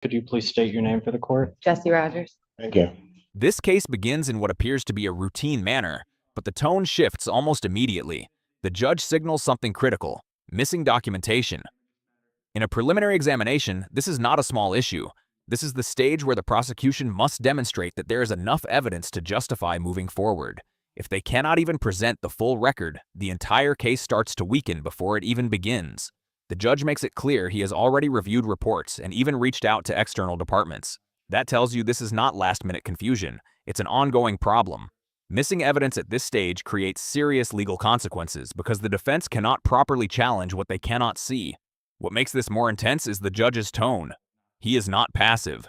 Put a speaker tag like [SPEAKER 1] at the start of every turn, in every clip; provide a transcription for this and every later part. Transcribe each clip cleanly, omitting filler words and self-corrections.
[SPEAKER 1] Could you please state your name for the court?
[SPEAKER 2] Jesse Rogers.
[SPEAKER 3] Thank you.
[SPEAKER 4] This case begins in what appears to be a routine manner, but the tone shifts almost immediately. The judge signals something critical: missing documentation. In a preliminary examination, this is not a small issue. This is the stage where the prosecution must demonstrate that there is enough evidence to justify moving forward. If they cannot even present the full record, the entire case starts to weaken before it even begins. The judge makes it clear he has already reviewed reports and even reached out to external departments. That tells you this is not last-minute confusion. It's an ongoing problem. Missing evidence at this stage creates serious legal consequences because the defense cannot properly challenge what they cannot see. What makes this more intense is the judge's tone. He is not passive.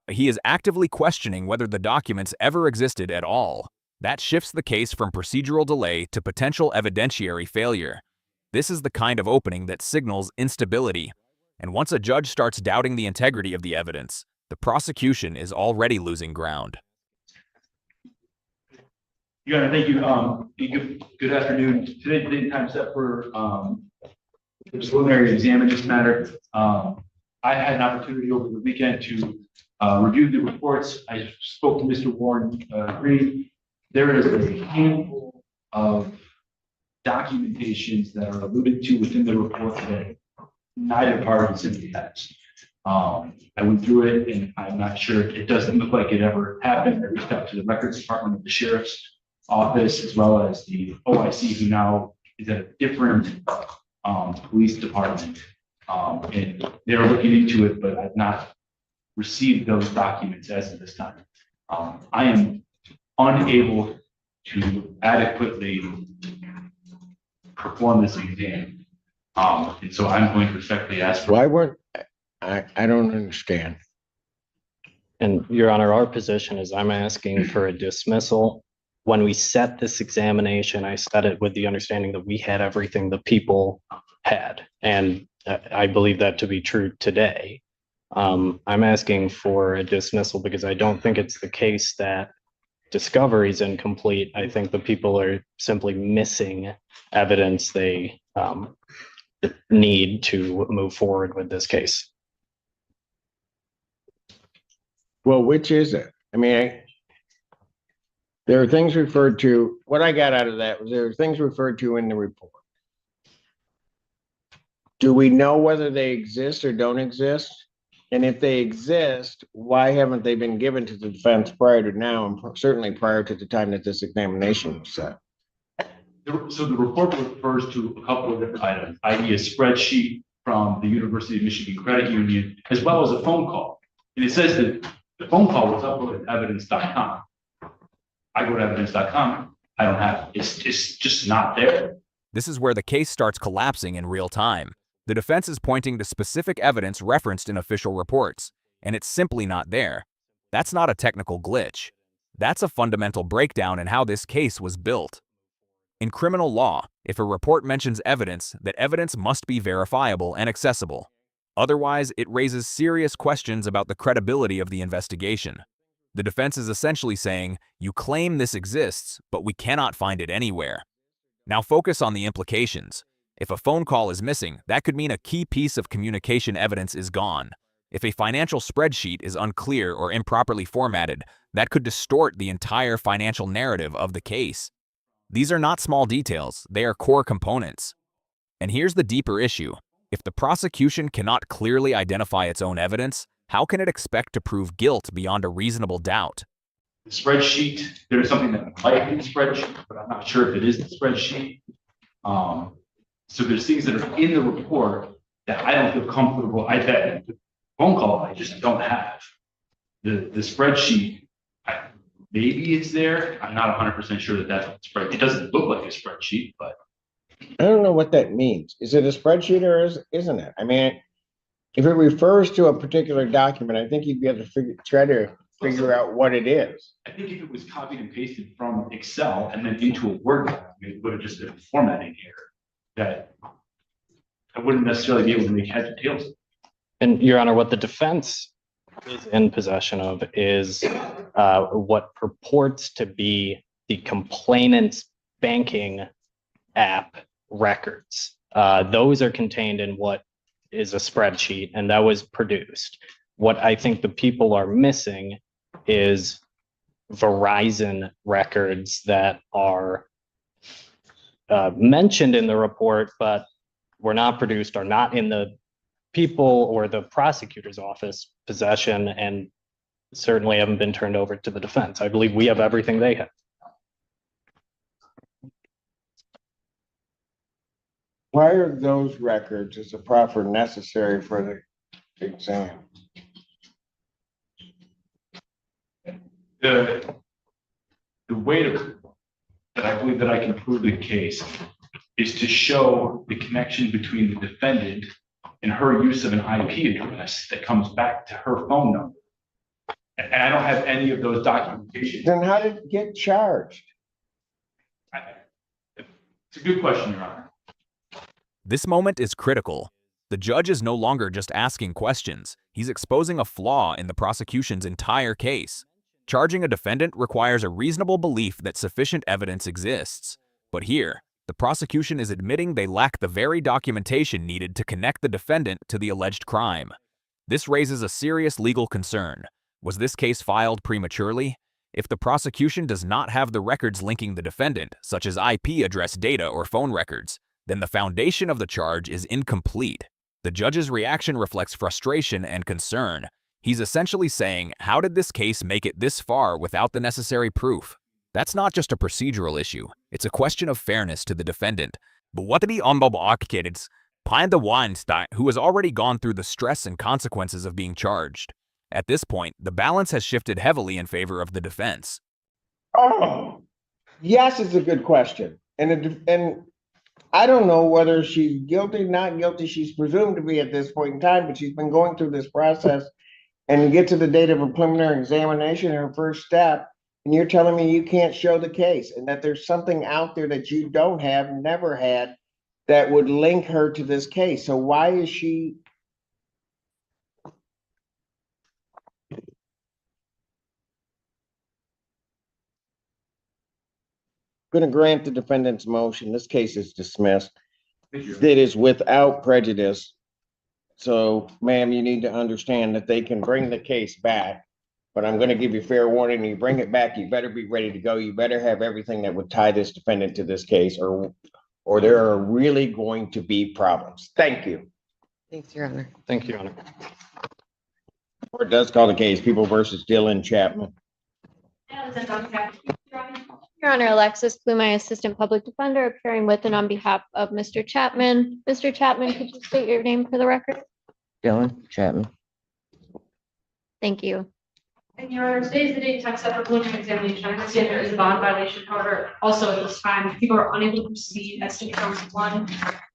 [SPEAKER 4] He is actively questioning whether the documents ever existed at all. That shifts the case from procedural delay to potential evidentiary failure. This is the kind of opening that signals instability. And once a judge starts doubting the integrity of the evidence, the prosecution is already losing ground.
[SPEAKER 5] Your Honor, thank you. Good afternoon. Today's date and time set for the preliminary exam in this matter. I had an opportunity over the weekend to review the reports. I spoke to Mr. Warren Green. There is a handful of documentations that are alluded to within the report that neither party simply has. I went through it and I'm not sure. It doesn't look like it ever happened. I reached out to the records department of the sheriff's office as well as the OIC, who now is at a different police department. And they're looking into it, but I've not received those documents as of this time. I am unable to adequately perform this exam. And so I'm going to respectfully ask for—
[SPEAKER 3] Why weren't, I don't understand.
[SPEAKER 1] And Your Honor, our position is I'm asking for a dismissal. When we set this examination, I set it with the understanding that we had everything the people had. And I believe that to be true today. I'm asking for a dismissal because I don't think it's the case that discovery is incomplete. I think the people are simply missing evidence they need to move forward with this case.
[SPEAKER 3] Well, which is it? I mean, there are things referred to, what I got out of that was there are things referred to in the report. Do we know whether they exist or don't exist? And if they exist, why haven't they been given to the defense prior to now, and certainly prior to the time that this examination was set?
[SPEAKER 5] So the report refers to a couple of different items, i.e. a spreadsheet from the University of Michigan Credit Union, as well as a phone call. And it says that the phone call was uploaded to evidence.com. I go to evidence.com, I don't have it. It's just not there.
[SPEAKER 4] This is where the case starts collapsing in real time. The defense is pointing to specific evidence referenced in official reports, and it's simply not there. That's not a technical glitch. That's a fundamental breakdown in how this case was built. In criminal law, if a report mentions evidence, that evidence must be verifiable and accessible. Otherwise, it raises serious questions about the credibility of the investigation. The defense is essentially saying, you claim this exists, but we cannot find it anywhere. Now focus on the implications. If a phone call is missing, that could mean a key piece of communication evidence is gone. If a financial spreadsheet is unclear or improperly formatted, that could distort the entire financial narrative of the case. These are not small details, they are core components. And here's the deeper issue. If the prosecution cannot clearly identify its own evidence, how can it expect to prove guilt beyond a reasonable doubt?
[SPEAKER 5] The spreadsheet, there's something that might be the spreadsheet, but I'm not sure if it is the spreadsheet. So there's things that are in the report that I don't feel comfortable. I bet the phone call I just don't have. The spreadsheet, maybe it's there. I'm not 100% sure that that's a spreadsheet. It doesn't look like a spreadsheet, but
[SPEAKER 3] I don't know what that means. Is it a spreadsheet or isn't it? I mean, if it refers to a particular document, I think you'd be able to try to figure out what it is.
[SPEAKER 5] I think if it was copied and pasted from Excel and then into a Word document, it would have just been a formatting error that I wouldn't necessarily be able to make heads or tails of.
[SPEAKER 1] And Your Honor, what the defense is in possession of is what purports to be the complainant's banking app records. Those are contained in what is a spreadsheet, and that was produced. What I think the people are missing is Verizon records that are mentioned in the report, but were not produced, are not in the people or the prosecutor's office possession, and certainly haven't been turned over to the defense. I believe we have everything they have.
[SPEAKER 3] Why are those records as a proffer necessary for the exam?
[SPEAKER 5] The way that I believe that I can prove the case is to show the connection between the defendant and her use of an IP address that comes back to her phone number. And I don't have any of those documentation.
[SPEAKER 3] Then how did it get charged?
[SPEAKER 5] It's a good question, Your Honor.
[SPEAKER 4] This moment is critical. The judge is no longer just asking questions. He's exposing a flaw in the prosecution's entire case. Charging a defendant requires a reasonable belief that sufficient evidence exists. But here, the prosecution is admitting they lack the very documentation needed to connect the defendant to the alleged crime. This raises a serious legal concern. Was this case filed prematurely? If the prosecution does not have the records linking the defendant, such as IP address data or phone records, then the foundation of the charge is incomplete. The judge's reaction reflects frustration and concern. He's essentially saying, how did this case make it this far without the necessary proof? That's not just a procedural issue. It's a question of fairness to the defendant. But what did he unravel behind the Weinstein, who has already gone through the stress and consequences of being charged? At this point, the balance has shifted heavily in favor of the defense.
[SPEAKER 3] Oh, yes, it's a good question. And I don't know whether she's guilty, not guilty. She's presumed to be at this point in time, but she's been going through this process. And you get to the date of a preliminary examination, her first step, and you're telling me you can't show the case and that there's something out there that you don't have, never had, that would link her to this case. So why is she? Going to grant the defendant's motion. This case is dismissed. It is without prejudice. So, ma'am, you need to understand that they can bring the case back, but I'm going to give you fair warning. You bring it back, you better be ready to go. You better have everything that would tie this defendant to this case, or there are really going to be problems. Thank you.
[SPEAKER 2] Thanks, Your Honor.
[SPEAKER 1] Thank you, Your Honor.
[SPEAKER 3] Or it does call the case People versus Dylan Chapman.
[SPEAKER 6] Your Honor, Alexis Plumey, Assistant Public Defender, appearing with and on behalf of Mr. Chapman. Mr. Chapman, could you state your name for the record?
[SPEAKER 2] Dylan Chapman.
[SPEAKER 6] Thank you.
[SPEAKER 7] And Your Honor, today is the date set for preliminary examination. I understand there is a bond violation. However, also at this time, people are unable to proceed as to count one.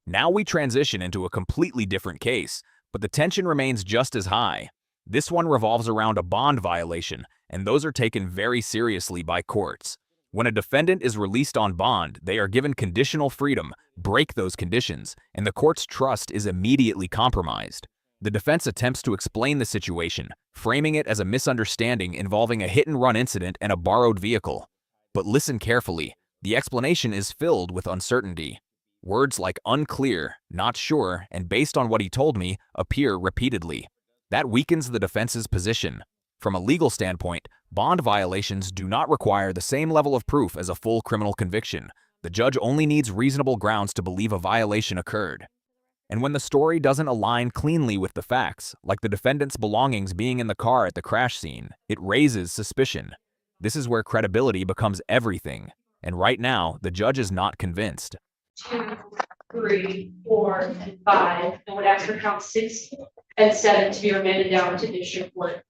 [SPEAKER 4] Now we transition into a completely different case, but the tension remains just as high. This one revolves around a bond violation, and those are taken very seriously by courts. When a defendant is released on bond, they are given conditional freedom, break those conditions, and the court's trust is immediately compromised. The defense attempts to explain the situation, framing it as a misunderstanding involving a hit-and-run incident and a borrowed vehicle. But listen carefully, the explanation is filled with uncertainty. Words like unclear, not sure, and based on what he told me appear repeatedly. That weakens the defense's position. From a legal standpoint, bond violations do not require the same level of proof as a full criminal conviction. The judge only needs reasonable grounds to believe a violation occurred. And when the story doesn't align cleanly with the facts, like the defendant's belongings being in the car at the crash scene, it raises suspicion. This is where credibility becomes everything. And right now, the judge is not convinced.
[SPEAKER 7] 2, 3, 4, and 5, and would ask for count 6 and 7 to be remanded down to district court.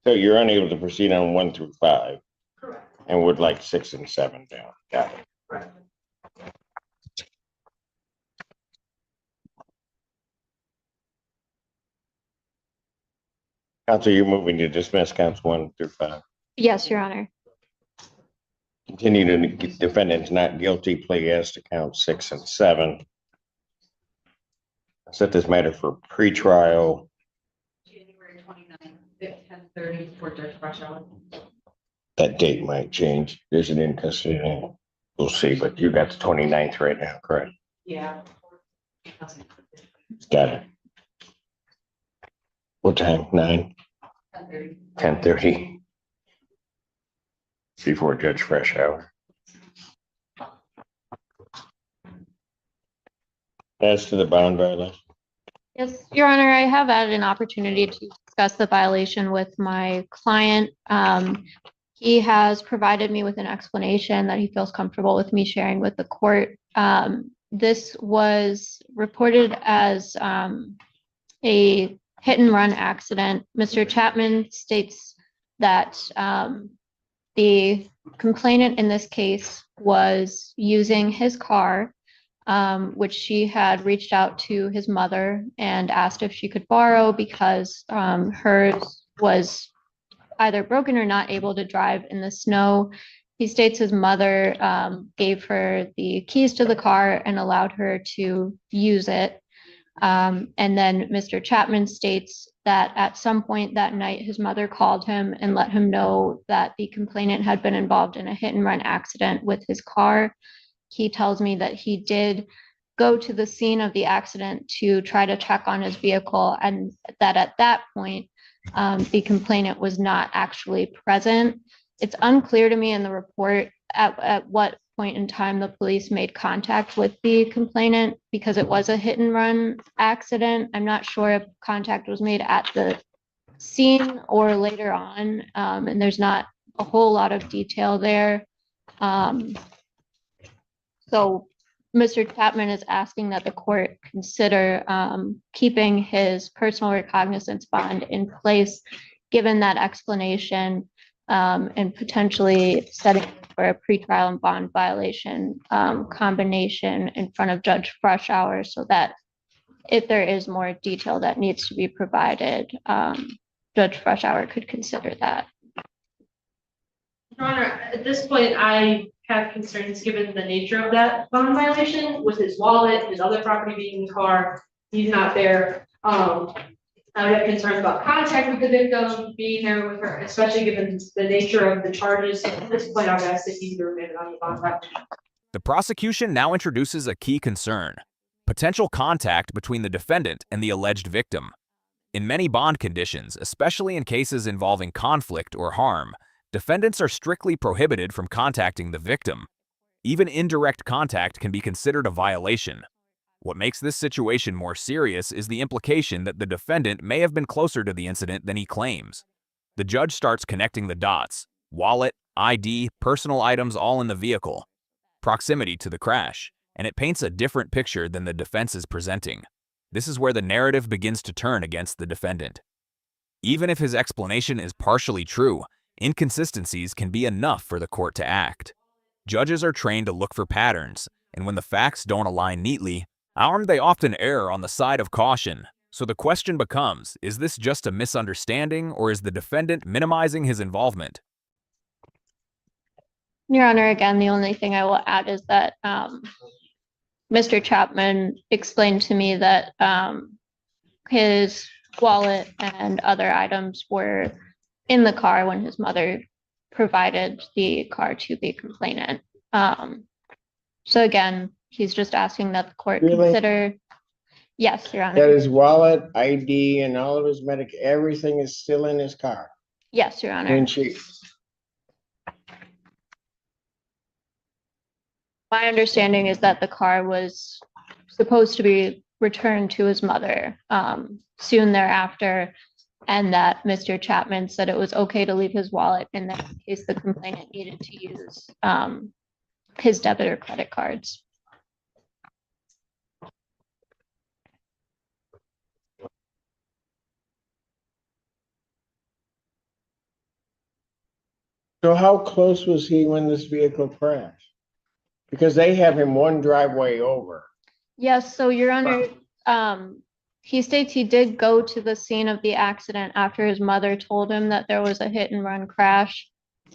[SPEAKER 3] So you're unable to proceed on 1 through 5
[SPEAKER 7] Correct.
[SPEAKER 3] and would like 6 and 7 down. Got it.
[SPEAKER 7] Correct.
[SPEAKER 3] Counsel, you're moving to dismiss counts 1 through 5.
[SPEAKER 6] Yes, Your Honor.
[SPEAKER 3] Continue to defendants not guilty plea as to count 6 and 7. Set this matter for pretrial.
[SPEAKER 7] January 29th at 10:30 for Judge Rush Hour.
[SPEAKER 3] That date might change. There's an in custody. We'll see, but you got the 29th right now, correct?
[SPEAKER 7] Yeah.
[SPEAKER 3] Got it. What time? 9? 10:30. Before Judge Fresh Hour. As to the bond violation.
[SPEAKER 6] Yes, Your Honor, I have had an opportunity to discuss the violation with my client. He has provided me with an explanation that he feels comfortable with me sharing with the court. This was reported as a hit and run accident. Mr. Chapman states that the complainant in this case was using his car, which she had reached out to his mother and asked if she could borrow because hers was either broken or not able to drive in the snow. He states his mother gave her the keys to the car and allowed her to use it. And then Mr. Chapman states that at some point that night, his mother called him and let him know that the complainant had been involved in a hit and run accident with his car. He tells me that he did go to the scene of the accident to try to check on his vehicle, and that at that point, the complainant was not actually present. It's unclear to me in the report at what point in time the police made contact with the complainant because it was a hit and run accident. I'm not sure if contact was made at the scene or later on, and there's not a whole lot of detail there. So Mr. Chapman is asking that the court consider keeping his personal recognizance bond in place, given that explanation, and potentially setting for a pretrial and bond violation combination in front of Judge Fresh Hour, so that if there is more detail that needs to be provided, Judge Fresh Hour could consider that.
[SPEAKER 7] Your Honor, at this point, I have concerns given the nature of that bond violation with his wallet, his other property being in the car. He's not there. I would have concerns about contact with the victim, being there with her, especially given the nature of the charges. So at this point, I would ask that he be remanded on the bond violation.
[SPEAKER 4] The prosecution now introduces a key concern: potential contact between the defendant and the alleged victim. In many bond conditions, especially in cases involving conflict or harm, defendants are strictly prohibited from contacting the victim. Even indirect contact can be considered a violation. What makes this situation more serious is the implication that the defendant may have been closer to the incident than he claims. The judge starts connecting the dots: wallet, ID, personal items all in the vehicle, proximity to the crash, and it paints a different picture than the defense is presenting. This is where the narrative begins to turn against the defendant. Even if his explanation is partially true, inconsistencies can be enough for the court to act. Judges are trained to look for patterns, and when the facts don't align neatly, they often err on the side of caution. So the question becomes, is this just a misunderstanding, or is the defendant minimizing his involvement?
[SPEAKER 6] Your Honor, again, the only thing I will add is that Mr. Chapman explained to me that his wallet and other items were in the car when his mother provided the car to the complainant. So again, he's just asking that the court
[SPEAKER 3] Really?
[SPEAKER 6] consider. Yes, Your
[SPEAKER 3] That
[SPEAKER 6] Honor.
[SPEAKER 3] his wallet, ID, and all of his everything is still in his car.
[SPEAKER 6] Yes, Your Honor.
[SPEAKER 3] And she,
[SPEAKER 6] My understanding is that the car was supposed to be returned to his mother soon thereafter, and that Mr. Chapman said it was okay to leave his wallet in that case the complainant needed to use his debit or credit cards.
[SPEAKER 3] so how close was he when this vehicle crashed? Because they have him one driveway over.
[SPEAKER 6] Yes, so Your Honor, he states he did go to the scene of the accident after his mother told him that there was a hit and run crash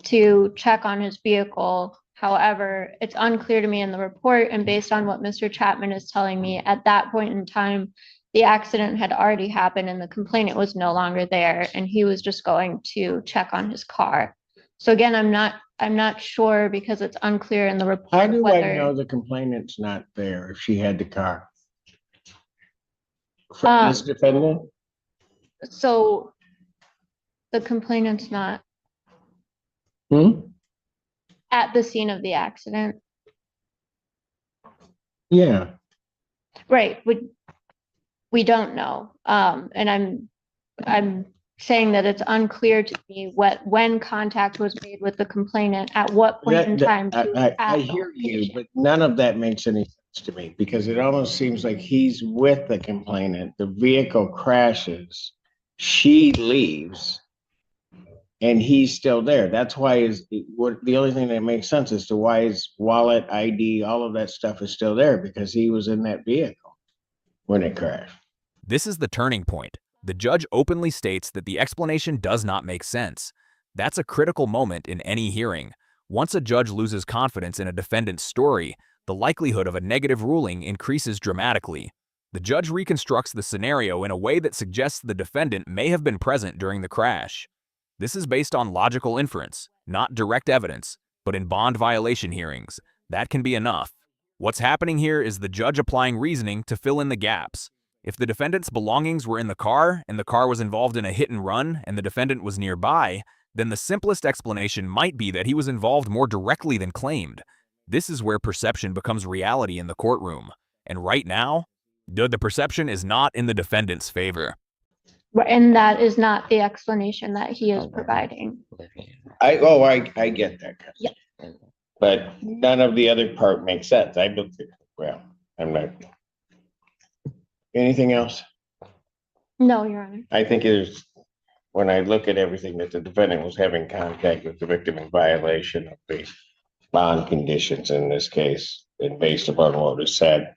[SPEAKER 6] to check on his vehicle. However, it's unclear to me in the report, and based on what Mr. Chapman is telling me, at that point in time, the accident had already happened and the complainant was no longer there, and he was just going to check on his car. So again, I'm not I'm not sure because it's unclear in the
[SPEAKER 3] How
[SPEAKER 6] report
[SPEAKER 3] do I know
[SPEAKER 6] whether,
[SPEAKER 3] the complainant's not there if she had the car?
[SPEAKER 6] Um,
[SPEAKER 3] This defendant?
[SPEAKER 6] so the complainant's not
[SPEAKER 3] Hmm?
[SPEAKER 6] at the scene of the accident.
[SPEAKER 3] Yeah,
[SPEAKER 6] Right, we don't know. And I'm saying that it's unclear to me when contact was made with the complainant, at what point in time. to
[SPEAKER 3] I
[SPEAKER 6] at the
[SPEAKER 3] hear you,
[SPEAKER 6] location.
[SPEAKER 3] but none of that makes any sense to me because it almost seems like he's with the complainant, the vehicle crashes, she leaves, and he's still there. That's why the only thing that makes sense as to why his wallet, ID, all of that stuff is still there because he was in that vehicle when it crashed.
[SPEAKER 4] This is the turning point. The judge openly states that the explanation does not make sense. That's a critical moment in any hearing. Once a judge loses confidence in a defendant's story, the likelihood of a negative ruling increases dramatically. The judge reconstructs the scenario in a way that suggests the defendant may have been present during the crash. This is based on logical inference, not direct evidence, but in bond violation hearings, that can be enough. What's happening here is the judge applying reasoning to fill in the gaps. If the defendant's belongings were in the car and the car was involved in a hit and run and the defendant was nearby, then the simplest explanation might be that he was involved more directly than claimed. This is where perception becomes reality in the courtroom. And right now, the perception is not in the defendant's favor.
[SPEAKER 6] And that is not the explanation that he is providing.
[SPEAKER 3] I get that.
[SPEAKER 6] Yeah.
[SPEAKER 3] But none of the other part makes sense. Well, I'm not. Anything else?
[SPEAKER 6] No, Your Honor.
[SPEAKER 3] I think when I look at everything that the defendant was having contact with the victim in violation of the bond conditions in this case, and based upon what was said,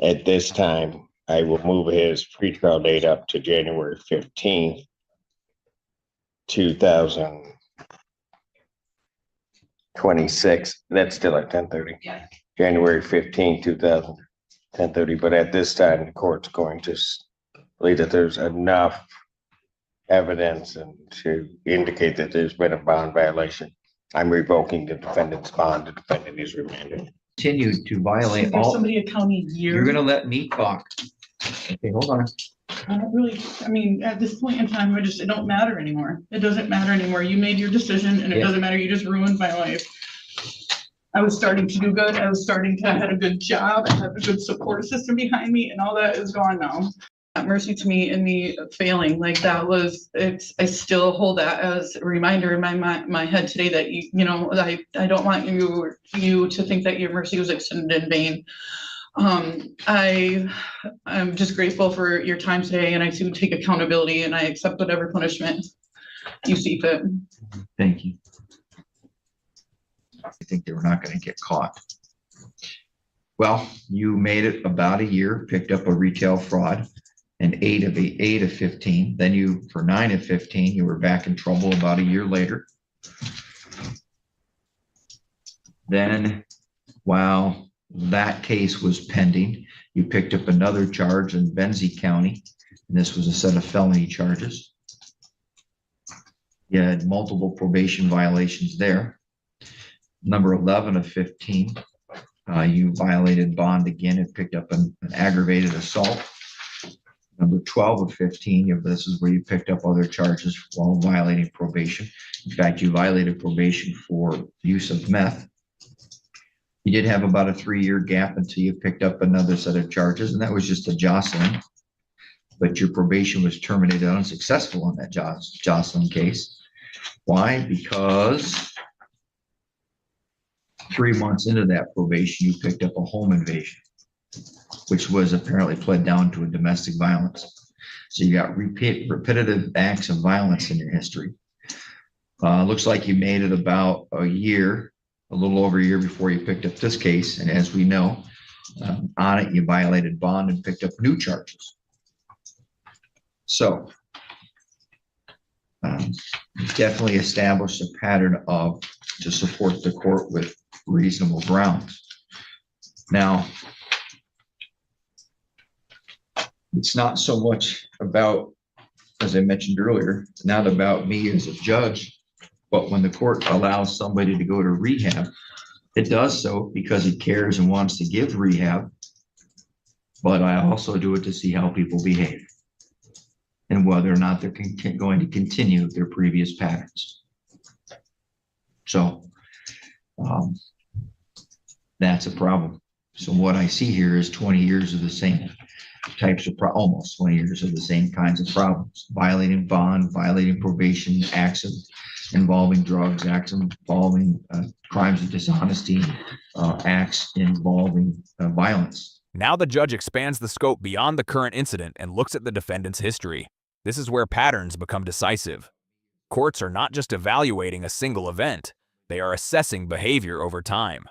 [SPEAKER 3] at this time, I will move his pretrial date up to January 15th, 2026. That's still at 10:30.
[SPEAKER 7] Yeah.
[SPEAKER 3] January 15th, 10:30. But at this time, the court's going to believe that there's enough evidence and to indicate that there's been a bond violation. I'm revoking the defendant's bond. The defendant is remanded.
[SPEAKER 8] Continue to violate
[SPEAKER 9] Give
[SPEAKER 8] all.
[SPEAKER 9] somebody a county year.
[SPEAKER 8] You're gonna let me talk. Okay, hold on.
[SPEAKER 9] Really, I mean, at this point in time, it don't matter anymore. It doesn't matter anymore. You made your decision and it
[SPEAKER 8] Yeah.
[SPEAKER 9] doesn't matter. You just ruined my life. I was starting to do good. I had a good job. I had a good support system behind me and all that is gone now. Not mercy to me in me failing, like that was, I still hold that as a reminder in my head today that, I don't want you to think that your mercy was extended in vain. I'm just grateful for your time today and I do take accountability and I accept whatever punishment you see fit.
[SPEAKER 8] Thank you. I think they were not gonna get caught. Well, you made it about a year, picked up a retail fraud, and 8 of 15. Then for 9 of 15, you were back in trouble about a year later. Then, while that case was pending, you picked up another charge in Benzie County, and this was a set of felony charges. You had multiple probation violations there. Number 11 of 15, you violated bond again and picked up an aggravated assault. Number 12 of 15, this is where you picked up other charges while violating probation. In fact, you violated probation for use of meth. You did have about a 3-year gap until you picked up another set of charges, and that was just a jostling. But your probation was terminated unsuccessful on that jostling case. Why? Because 3 months into that probation, you picked up a home invasion, which was apparently pled down to a domestic violence. So you got repetitive acts of violence in your history. Looks like you made it about a little over a year before you picked up this case. And as we know, on it, you violated bond and picked up new charges. So definitely established a pattern to support the court with reasonable grounds. Now, it's not so much about, as I mentioned earlier, not about me as a judge, But when the court allows somebody to go to rehab, it does so because it cares and wants to give rehab. But I also do it to see how people behave and whether or not they're going to continue their previous patterns. So that's a problem. So what I see here is 20 years of the same types of, almost 20 years of the same kinds of problems: violating bond, violating probation, acts involving drugs, acts involving crimes of dishonesty, acts involving violence.
[SPEAKER 4] Now the judge expands the scope beyond the current incident and looks at the defendant's history. This is where patterns become decisive. Courts are not just evaluating a single event, they are assessing behavior over time.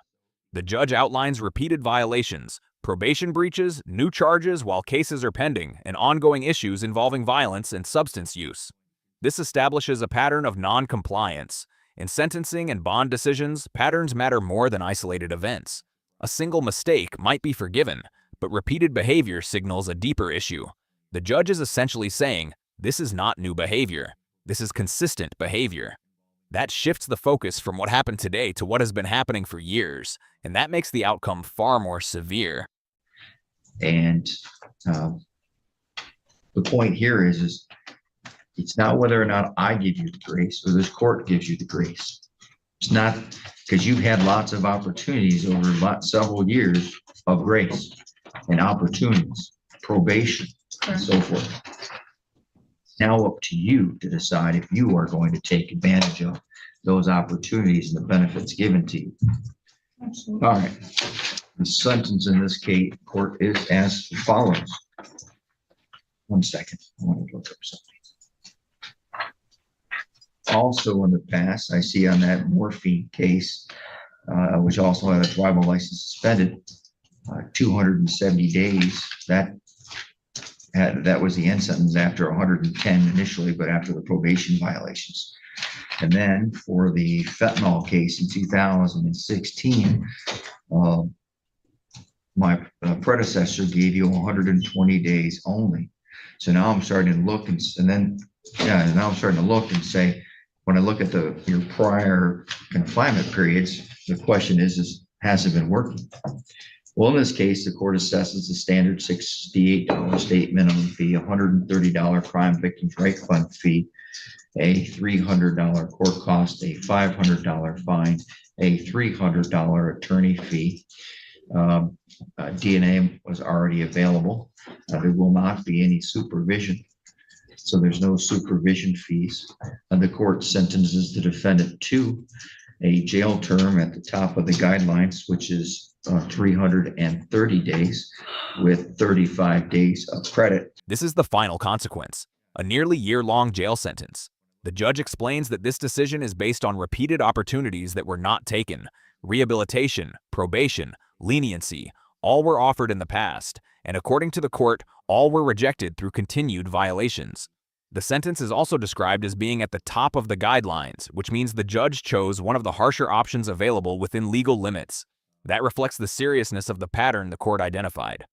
[SPEAKER 4] The judge outlines repeated violations, probation breaches, new charges while cases are pending, and ongoing issues involving violence and substance use. This establishes a pattern of non-compliance. In sentencing and bond decisions, patterns matter more than isolated events. A single mistake might be forgiven, but repeated behavior signals a deeper issue. The judge is essentially saying, this is not new behavior. This is consistent behavior. That shifts the focus from what happened today to what has been happening for years, and that makes the outcome far more severe.
[SPEAKER 8] And the point here is it's not whether or not I give you the grace or this court gives you the grace. It's not because you've had lots of opportunities over several years of grace and opportunities, probation, and so forth. It's now up to you to decide if you are going to take advantage of those opportunities and the benefits given to you.
[SPEAKER 9] Absolutely.
[SPEAKER 8] All right. The sentence in this case, court is as follows. 1 second. I want to look up something. Also in the past, I see on that morphine case, which also had a tribal license suspended, 270 days. That was the end sentence after 110 initially, but after the probation violations. And then for the fentanyl case in 2016, my predecessor gave you 120 days only. So now I'm starting to look and now I'm starting to look and say, when I look at your prior confinement periods, the question is has it been working? Well, in this case, the court assesses the standard $68 state minimum fee, $130 crime victims' right fund fee, a $300 court cost, a $500 fine, a $300 attorney fee. DNA was already available. There will not be any supervision. So there's no supervision fees. The court sentences the defendant to a jail term at the top of the guidelines, which is 330 days with 35 days of credit.
[SPEAKER 4] This is the final consequence, a nearly year-long jail sentence. The judge explains that this decision is based on repeated opportunities that were not taken. Rehabilitation, probation, leniency, all were offered in the past, and according to the court, all were rejected through continued violations. The sentence is also described as being at the top of the guidelines, which means the judge chose one of the harsher options available within legal limits. That reflects the seriousness of the pattern the court identified.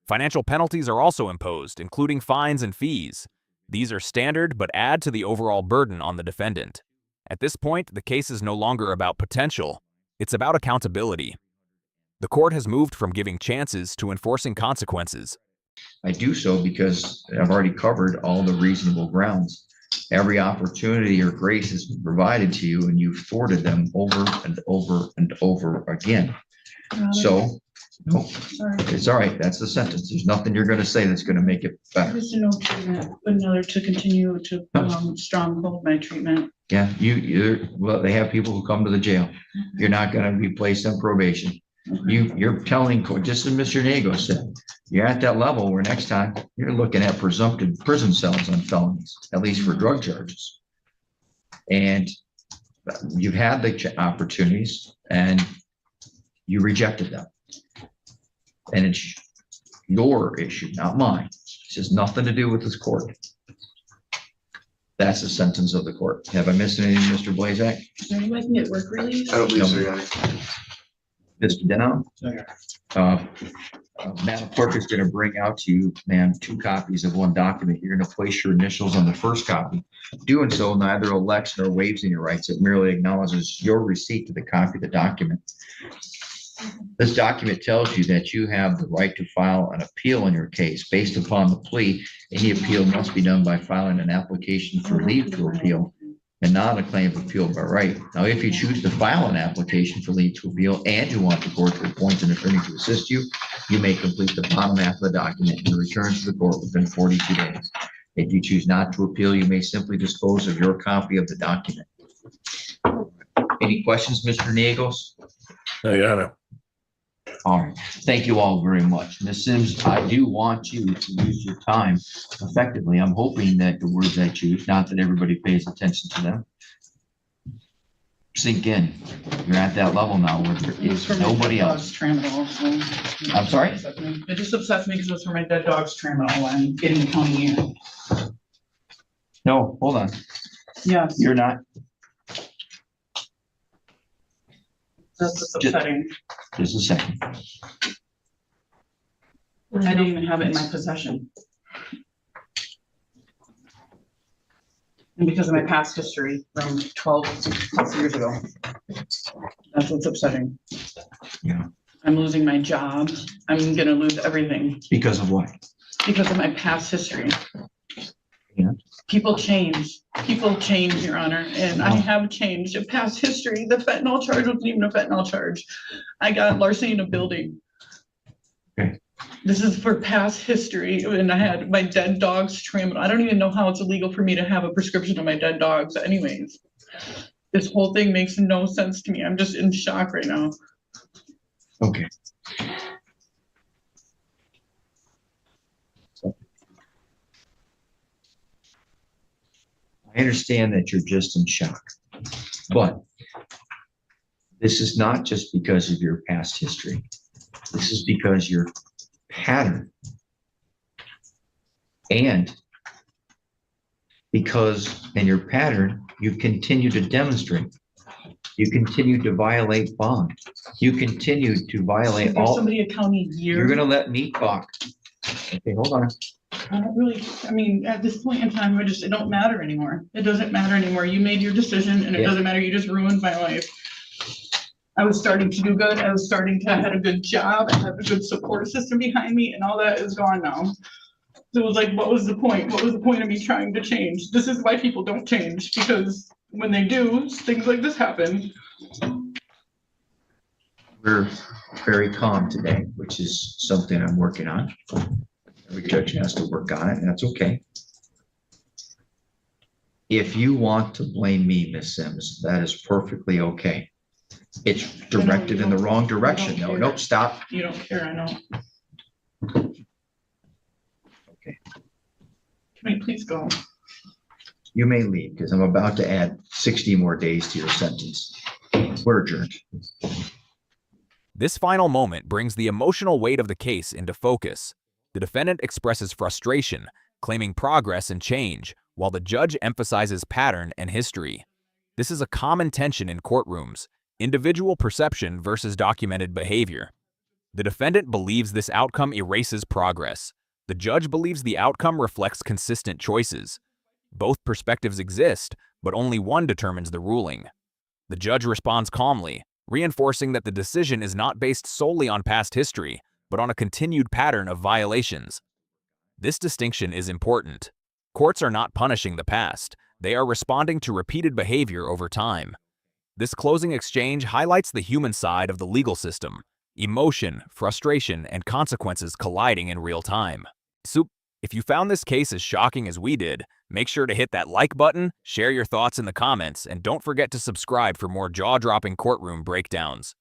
[SPEAKER 4] Financial penalties are also imposed, including fines and fees. These are standard but add to the overall burden on the defendant. At this point, the case is no longer about potential, it's about accountability. The court has moved from giving chances to enforcing consequences.
[SPEAKER 8] I do so because I've already covered all the reasonable grounds. Every opportunity or grace has been provided to you and you've thwarted them over and over and over again. So, no, it's all right. That's the sentence. There's nothing you're going to say that's going to make it better.
[SPEAKER 9] Just no treatment, another to continue to stronghold my treatment.
[SPEAKER 8] Yeah, well, they have people who come to the jail. You're not going to be placed on probation. You're telling, just as Mr. Nago said, you're at that level where next time you're looking at presumptive prison cells on felonies, at least for drug charges. And you've had the opportunities and you rejected them. And it's your issue, not mine. It has nothing to do with this court. That's the sentence of the court. Have I missed anything, Mr. Blazak?
[SPEAKER 9] Are you making it work release?
[SPEAKER 10] I don't believe so, yeah.
[SPEAKER 8] Mr. Denham? Madam Clerk is gonna bring out to you, ma'am, 2 copies of one document. You're gonna place your initials on the first copy. Doing so neither elects nor waives any rights. It merely acknowledges your receipt of the copy of the document. This document tells you that you have the right to file an appeal in your case. Based upon the plea, any appeal must be done by filing an application for leave to appeal and not a claim of appeal by right. Now, if you choose to file an application for leave to appeal and you want the court to appoint an attorney to assist you, you may complete the bottom half of the document and return to the court within 42 days. If you choose not to appeal, you may simply dispose of your copy of the document. Any questions, Mr. Negos?
[SPEAKER 10] No, Your Honor.
[SPEAKER 8] All right, thank you all very much. Ms. Sims, I do want you to use your time effectively. I'm hoping that the words I choose, not that everybody pays attention to them, sink in. You're at that level now where there is nobody else. I'm sorry?
[SPEAKER 9] It just upsets me because it was for my dead dog's tramadol and getting the county in.
[SPEAKER 8] No, hold on.
[SPEAKER 9] Yes,
[SPEAKER 8] You're not.
[SPEAKER 9] that's what's upsetting.
[SPEAKER 8] Just a second.
[SPEAKER 9] I didn't even have it in my possession. And because of my past history from 12 plus years ago. That's what's upsetting.
[SPEAKER 8] Yeah.
[SPEAKER 9] I'm losing my job. I'm gonna lose everything
[SPEAKER 8] Because of what?
[SPEAKER 9] because of my past history.
[SPEAKER 8] Yeah.
[SPEAKER 9] People change, Your Honor, and I have changed. In past history, the fentanyl charge wasn't even a fentanyl charge. I got larceny in a building.
[SPEAKER 8] Okay.
[SPEAKER 9] This is for past history, and I had my dead dog's tramadol. I don't even know how it's illegal for me to have a prescription of my dead dogs anyways. This whole thing makes no sense to me. I'm just in shock right now.
[SPEAKER 8] Okay. I understand that you're just in shock, but this is not just because of your past history. This is because your pattern and because in your pattern, you continue to demonstrate. You continue to violate bond. You continue to violate
[SPEAKER 9] Give
[SPEAKER 8] all.
[SPEAKER 9] somebody a county year.
[SPEAKER 8] You're gonna let me talk. Okay, hold on.
[SPEAKER 9] Really, I mean, at this point in time, it don't matter anymore. It doesn't matter anymore. You made your decision and it
[SPEAKER 8] Yeah.
[SPEAKER 9] doesn't matter. You just ruined my life. I was starting to do good. I had a good job. I had a good support system behind me and all that is gone now. So it was like, what was the point? What was the point of me trying to change? This is why people don't change, because when they do, things like this happen.
[SPEAKER 8] We're very calm today, which is something I'm working on. Every judge has to work on it, and that's okay. If you want to blame me, Ms. Sims, that is perfectly okay. It's directed in the wrong direction. No, no, stop.
[SPEAKER 9] You don't care, I know.
[SPEAKER 8] Okay.
[SPEAKER 9] Can we please go?
[SPEAKER 8] You may leave because I'm about to add 60 more days to your sentence. We're adjourned.
[SPEAKER 4] This final moment brings the emotional weight of the case into focus. The defendant expresses frustration, claiming progress and change, while the judge emphasizes pattern and history. This is a common tension in courtrooms, individual perception versus documented behavior. The defendant believes this outcome erases progress. The judge believes the outcome reflects consistent choices. Both perspectives exist, but only one determines the ruling. The judge responds calmly, reinforcing that the decision is not based solely on past history, but on a continued pattern of violations. This distinction is important. Courts are not punishing the past. They are responding to repeated behavior over time. This closing exchange highlights the human side of the legal system, emotion, frustration, and consequences colliding in real time. So, if you found this case as shocking as we did, make sure to hit that like button, share your thoughts in the comments, and don't forget to subscribe for more jaw-dropping courtroom breakdowns.